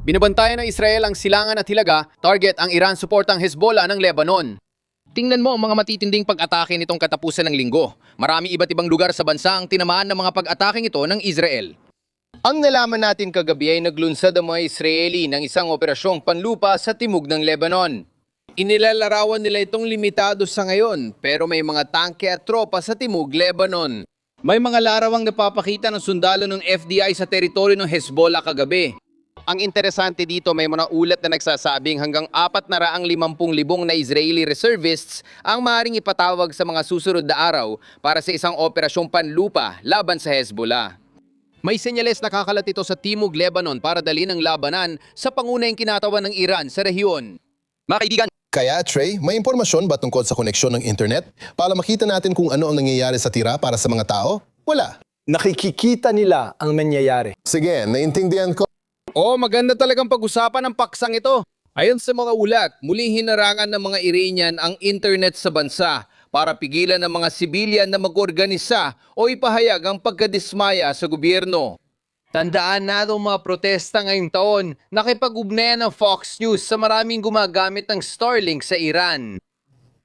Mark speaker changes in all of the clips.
Speaker 1: Binabantayan ng Israel ang silangan at hilaga, target ang Iran suportang Hezbollah ng Lebanon. Tingnan mo ang mga matitinding pag-atake nitong katapusan ng linggo. Marami iba't ibang lugar sa bansa ang tinamaan ng mga pag-atake ito ng Israel. Ang nalaman natin kagabi ay naglunsad ang mga Israeli ng isang operasyong panlupa sa timog ng Lebanon. Inilalarawan nila itong limitado sa ngayon, pero may mga tangke at tropa sa timog Lebanon. May mga larawang napapakita ng sundalo ng FDI sa teritoryo ng Hezbollah kagabi. Ang interesante dito, may mga ulat na nagsasabing hanggang 450,000 na Israeli reservists ang maaaring ipatawag sa mga susunod na araw para sa isang operasyong panlupa laban sa Hezbollah. May senyales na kakalat ito sa Timog Lebanon para dalhin ang labanan sa pangunahing kinatawan ng Iran sa rehiyon. Mga kaibigan,
Speaker 2: Kaya Trey, may impormasyon ba tungkol sa koneksyon ng internet para makita natin kung ano ang nangyayari sa tira para sa mga tao? Wala.
Speaker 3: Nakikikita nila ang nangyayari.
Speaker 2: Sige, naintindihan ko.
Speaker 1: maganda talagang pag-usapan ng paksang ito. Ayon sa mga ulat, muling hinarangan ng mga Iranian ang internet sa bansa para pigilan ng mga sibilyan na mag-organisa o ipahayag ang pagkadismaya sa gobyerno. Tandaan na itong mga protesta ngayong taon, nakipag-ugnayan ng Fox News sa maraming gumagamit ng Starlink sa Iran.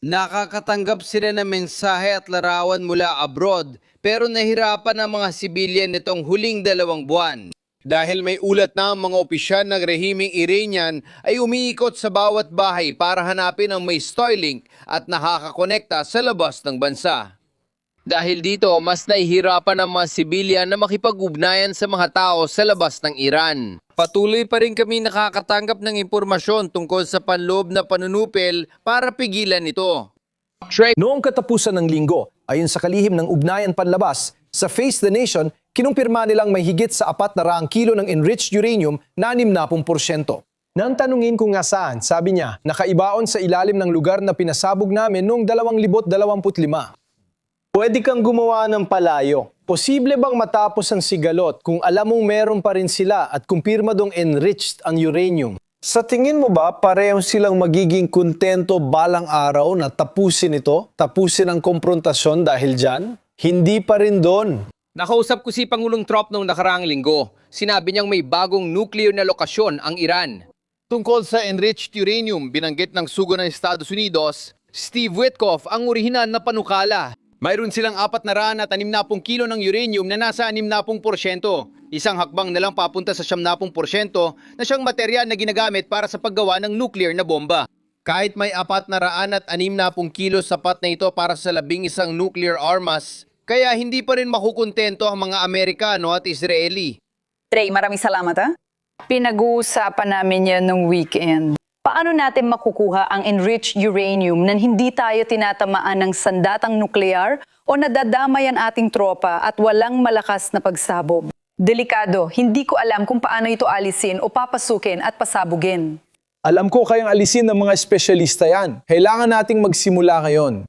Speaker 1: Nakakatanggap sila ng mensahe at larawan mula abroad, pero nahirapan ang mga sibilyan nitong huling 2 buwan. Dahil may ulat na ang mga opisyal ng rehimeng Iranian ay umiikot sa bawat bahay para hanapin ang may Starlink at nakakakonekta sa labas ng bansa. Dahil dito, mas nahihirapan ang mga sibilyan na makipag-ugnayan sa mga tao sa labas ng Iran. Patuloy pa rin kami nakakatanggap ng impormasyon tungkol sa panloob na panunupil para pigilan ito.
Speaker 3: Noong katapusan ng linggo, ayon sa kalihim ng ugnayan panlabas, sa Face the Nation, kinumpirma nilang may higit sa 400 kilo ng enriched uranium na 60%. Nang tanungin kung nga saan, sabi niya, nakaibaon sa ilalim ng lugar na pinasabog namin noong 2025. Pwede kang gumawa ng palayo. Posible bang matapos ang sigalot kung alam mong meron pa rin sila at kumpirmadong enriched ang uranium? Sa tingin mo ba pareho silang magiging kontento balang araw na tapusin ito? Tapusin ang komprontasyon dahil dyan? Hindi pa rin doon.
Speaker 1: Nakausap ko si Pangulong Trump noong nakaraang linggo. Sinabi niyang may bagong nuclear na lokasyon ang Iran. Tungkol sa enriched uranium, binanggit ng sugo ng Estados Unidos, Steve Witkoff ang orihinal na panukala. Mayroon silang 460 kilo ng uranium na nasa 60%. Isang hakbang na lang papunta sa 70% na siyang material na ginagamit para sa paggawa ng nuclear na bomba. Kahit may 460 kilo sapat na ito para sa 11 nuclear armas, kaya hindi pa rin makukontento ang mga Amerikano at Israeli.
Speaker 4: Trey, maraming salamat ha. Pinag-uusapan namin yan nung weekend. Paano natin makukuha ang enriched uranium na hindi tayo tinatamaan ng sandatang nuklear o nadadamay ang ating tropa at walang malakas na pagsabog? Delikado, hindi ko alam kung paano ito alisin o papasukin at pasabugin.
Speaker 3: Alam ko kayang alisin ng mga espesyalista yan. Kailangan nating magsimula ngayon.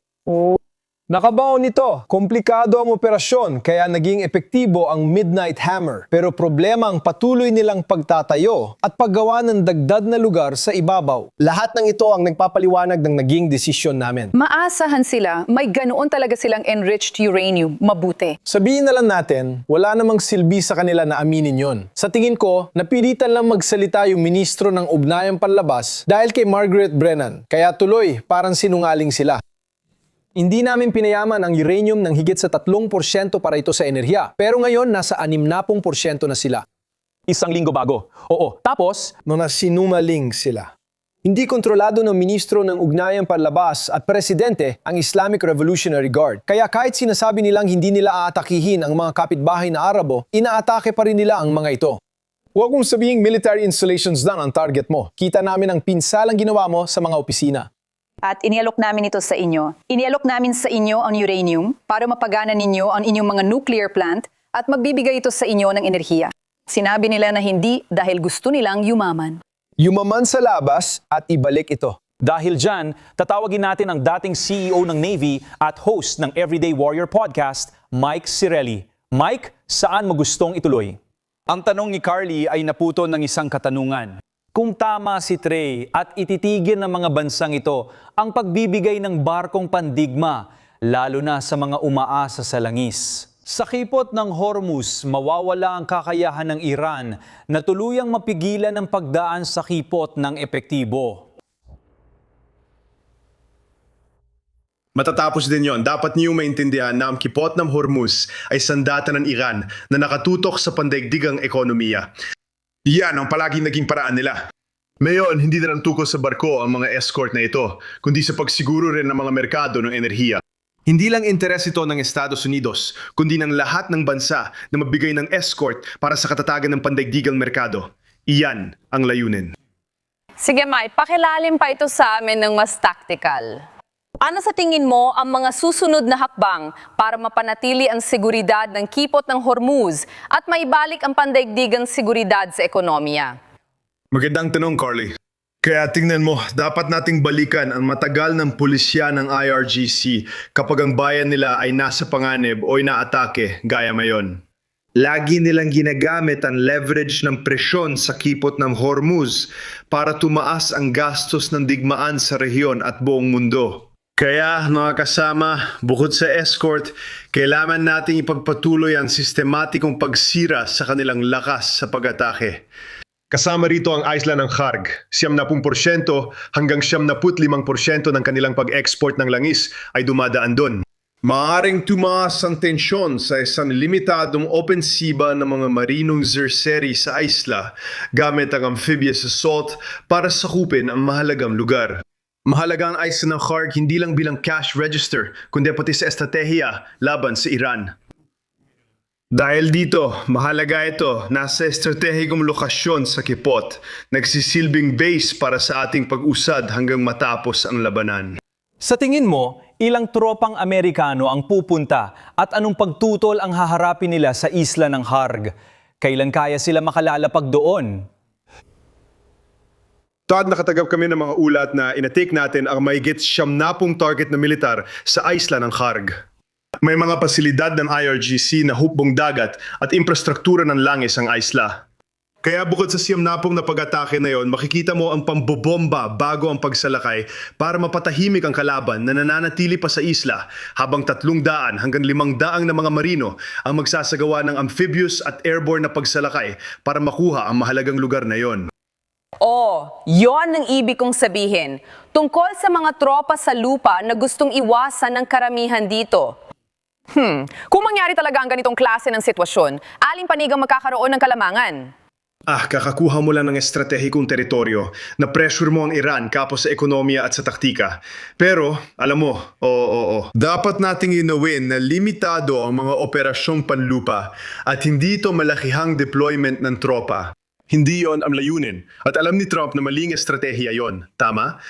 Speaker 3: Nakabaon nito. Komplikado ang operasyon kaya naging epektibo ang Midnight Hammer. Pero problema ang patuloy nilang pagtatayo at paggawa ng dagdag na lugar sa ibabaw. Lahat ng ito ang nagpapaliwanag ng naging desisyon namin.
Speaker 4: Maasahan sila, may ganoon talaga silang enriched uranium, mabuti.
Speaker 3: Sabihin na lang natin, wala namang silbi sa kanila na aminin yon. Sa tingin ko, napilitan lang magsalita yung ministro ng Ugnayang Panlabas dahil kay Margaret Brennan. Kaya tuloy, parang sinungaling sila. Hindi namin pinayaman ang uranium ng higit sa 3% para ito sa enerhiya. Pero ngayon, nasa 60% na sila. Isang linggo bago. Oo, tapos, mga sinumaling sila. Hindi kontrolado ng ministro ng Ugnayang Panlabas at presidente ang Islamic Revolutionary Guard. Kaya kahit sinasabi nilang hindi nila aatakihin ang mga kapitbahay na Arabo, inaatake pa rin nila ang mga ito. Huwag mong sabihing military installations lang ang target mo. Kita namin ang pinsalang ginawa mo sa mga opisina.
Speaker 4: At inialok namin ito sa inyo. Inialok namin sa inyo ang uranium para mapagana ninyo ang inyong mga nuclear plant at magbibigay ito sa inyo ng enerhiya. Sinabi nila na hindi dahil gusto nilang yumaman.
Speaker 3: Yumaman sa labas at ibalik ito.
Speaker 5: Dahil dyan, tatawagin natin ang dating CEO ng Navy at host ng Everyday Warrior Podcast, Mike Cirelli. Mike, saan mo gustong ituloy?
Speaker 6: Ang tanong ni Carly ay naputo ng isang katanungan.
Speaker 5: Kung tama si Trey at ititigil ng mga bansang ito ang pagbibigay ng barkong pandigma, lalo na sa mga umaasa sa langis. Sa kipot ng Hormuz, mawawala ang kakayahan ng Iran na tuluyang mapigilan ang pagdaan sa kipot ng epektibo.
Speaker 7: Matatapos din yon, dapat niyong maintindihan na ang kipot ng Hormuz ay sandata ng Iran na nakatutok sa pandaigdigang ekonomiya. Yan ang palaging naging paraan nila. Ngayon, hindi na lang tukol sa barko ang mga escort na ito, kundi sa pagsiguro rin ng mga merkado ng enerhiya. Hindi lang interes ito ng Estados Unidos, kundi ng lahat ng bansa na mabigay ng escort para sa katatagan ng pandaigdigang merkado. Iyan ang layunin.
Speaker 8: Sige, Mai, pakilalim pa ito sa amin ng mas tactical. Ano sa tingin mo ang mga susunod na hakbang para mapanatili ang seguridad ng kipot ng Hormuz at maibalik ang pandaigdigang seguridad sa ekonomiya?
Speaker 7: Magandang tanong, Carly. Kaya tingnan mo, dapat nating balikan ang matagal ng pulisya ng IRGC kapag ang bayan nila ay nasa panganib o inaatake gaya mayon. Lagi nilang ginagamit ang leverage ng presyon sa kipot ng Hormuz para tumaas ang gastos ng digmaan sa rehiyon at buong mundo. Kaya, mga kasama, bukod sa escort, kailangan nating ipagpatuloy ang sistematikong pagsira sa kanilang lakas sa pag-atake. Kasama rito ang isla ng Kharg, 70% hanggang 75% ng kanilang pag-export ng langis ay dumadaan doon. Maaring tumaas ang tensyon sa isang limitadong opensiba ng mga marinong Zerseri sa isla gamit ang amphibious assault para sakupin ang mahalagang lugar. Mahalaga ang isla ng Kharg hindi lang bilang cash register, kundi pati sa estratehiya laban sa Iran. Dahil dito, mahalaga ito, nasa estratehikong lokasyon sa kipot, nagsisilbing base para sa ating pag-usad hanggang matapos ang labanan.
Speaker 5: Sa tingin mo, ilang tropang Amerikano ang pupunta at anong pagtutol ang haharapin nila sa isla ng Kharg? Kailan kaya sila makalalapag doon?
Speaker 7: Todd, nakatagap kami ng mga ulat na inatake natin ang mahigit 70 target na militar sa isla ng Kharg. May mga pasilidad ng IRGC na hukbong dagat at infrastruktura ng langis ang isla. Kaya bukod sa 70 na pag-atake na yon, makikita mo ang pambobomba bago ang pagsalakay para mapatahimik ang kalaban na nananatili pa sa isla habang 300 hanggang 500 na mga marino ang magsasagawa ng amphibious at airborne na pagsalakay para makuha ang mahalagang lugar na yon.
Speaker 8: Oh, yon ang ibig kong sabihin. Tungkol sa mga tropa sa lupa na gustong iwasan ng karamihan dito. Kung mangyari talaga ang ganitong klase ng sitwasyon, aling panigang magkakaroon ng kalamangan?
Speaker 7: Kakakuha mo lang ng estratehikong teritoryo na pressure mo ang Iran kapos sa ekonomiya at sa taktika. Pero, alam mo, dapat nating inawin na limitado ang mga operasyong panlupa at hindi ito malakihang deployment ng tropa. Hindi yon ang layunin. At alam ni Trump na maling estratehiya yon. Tama?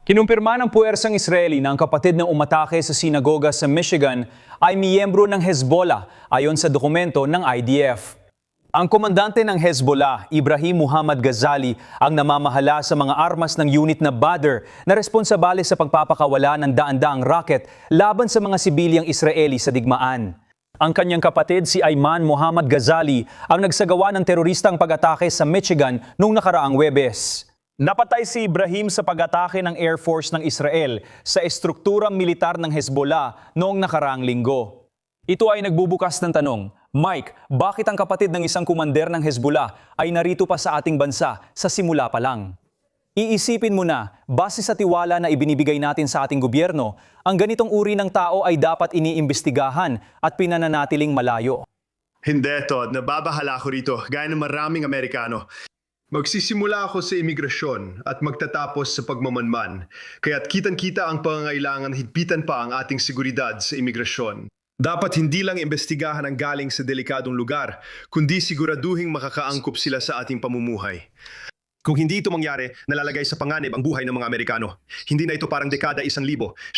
Speaker 5: Kinumpirma ng puwersang Israeli na ang kapatid na umatake sa sinagoga sa Michigan ay miyembro ng Hezbollah ayon sa dokumento ng IDF. Ang komandante ng Hezbollah, Ibrahim Muhammad Ghazali, ang namamahala sa mga armas ng unit na Badr na responsabale sa pagpapakawala ng daan-daang rocket laban sa mga sibilyang Israeli sa digmaan. Ang kanyang kapatid si Ayman Muhammad Ghazali ang nagsagawa ng teroristang pag-atake sa Michigan noong nakaraang Huwebes. Napatay si Ibrahim sa pag-atake ng Air Force ng Israel sa estrukturang militar ng Hezbollah noong nakaraang linggo. Ito ay nagbubukas ng tanong, Mike, bakit ang kapatid ng isang kumander ng Hezbollah ay narito pa sa ating bansa sa simula pa lang? Iisipin mo na, base sa tiwala na ibinibigay natin sa ating gobyerno, ang ganitong uri ng tao ay dapat iniimbestigahan at pinananatiling malayo.
Speaker 7: Hindi, Todd. Nababahala ako rito, gaya ng maraming Amerikano. Magsisimula ako sa imigrasyon at magtatapos sa pagmamanman. Kaya't kitang-kita ang pangangailangan higpitan pa ang ating seguridad sa imigrasyon. Dapat hindi lang imbestigahan ang galing sa delikadong lugar, kundi siguraduhing makakaangkop sila sa ating pamumuhay. Kung hindi ito mangyari, nalalagay sa panganib ang buhay ng mga Amerikano. Hindi na ito parang dekada 1,950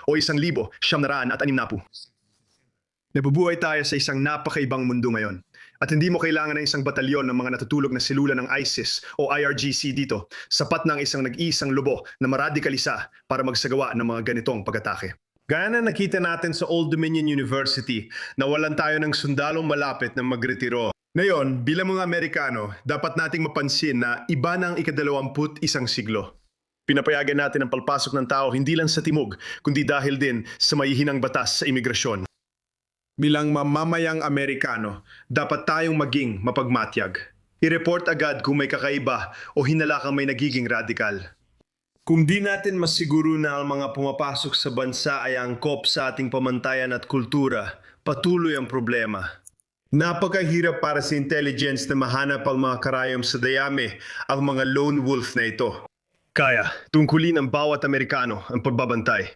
Speaker 7: o 1,960. Nabubuhay tayo sa isang napakaibang mundo ngayon. At hindi mo kailangan ng isang batalyon ng mga natutulog na silula ng ISIS o IRGC dito. Sapat ng isang nag-iisang lobo na maradikalisa para magsagawa ng mga ganitong pag-atake. Gaya na nakita natin sa Old Dominion University, nawalan tayo ng sundalong malapit na magretiro. Ngayon, bilang mga Amerikano, dapat nating mapansin na iba na ang ika-21 siglo. Pinapayagan natin ang palpasok ng tao hindi lang sa timog, kundi dahil din sa mahihinang batas sa imigrasyon. Bilang mamamayang Amerikano, dapat tayong maging mapagmatyag. I-report agad kung may kakaiba o hinalakang may nagiging radikal. Kung di natin masiguro na ang mga pumapasok sa bansa ay angkop sa ating pamantayan at kultura, patuloy ang problema. Napakahirap para sa intelligence na mahanap ang mga karayom sa dayami, ang mga lone wolf na ito. Kaya, tungkulin ng bawat Amerikano ang pagbabantay.